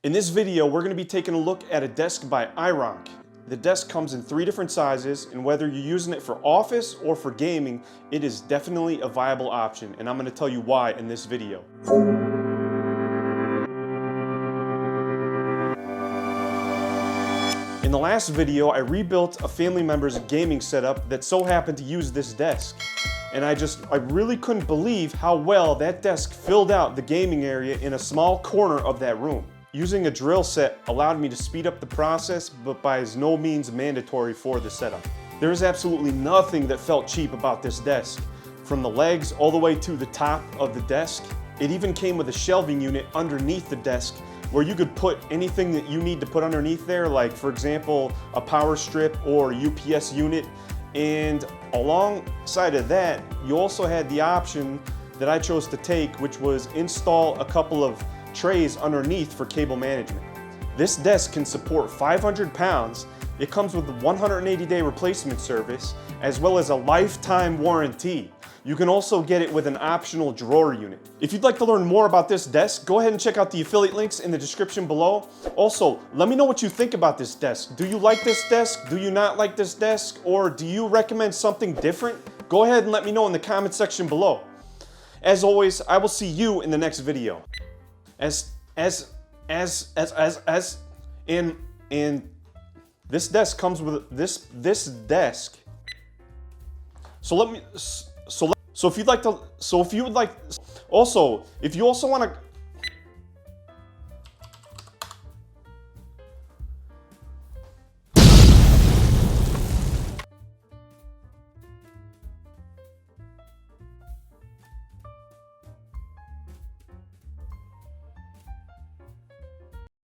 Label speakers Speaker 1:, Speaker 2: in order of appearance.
Speaker 1: In this video, we're going to be taking a look at a desk by IRONCK. The desk comes in 3 different sizes, and whether you're using it for office or for gaming, it is definitely a viable option, and I'm going to tell you why in this video. In the last video, I rebuilt a family member's gaming setup that so happened to use this desk. And I really couldn't believe how well that desk filled out the gaming area in a small corner of that room. Using a drill set allowed me to speed up the process, but by no means mandatory for the setup. There is absolutely nothing that felt cheap about this desk. From the legs all the way to the top of the desk. It even came with a shelving unit underneath the desk where you could put anything that you need to put underneath there, like for example, a power strip or UPS unit. And alongside of that, you also had the option that I chose to take, which was install a couple of trays underneath for cable management. This desk can support 500 pounds. It comes with a 180-day replacement service, as well as a lifetime warranty. You can also get it with an optional drawer unit. If you'd like to learn more about this desk, go ahead and check out the affiliate links in the description below. Also, let me know what you think about this desk. Do you like this desk? Do you not like this desk? Or do you recommend something different? Go ahead and let me know in the comment section below. As always, I will see you in the next video. And this desk comes with this desk. So if you would like, also, if you also want to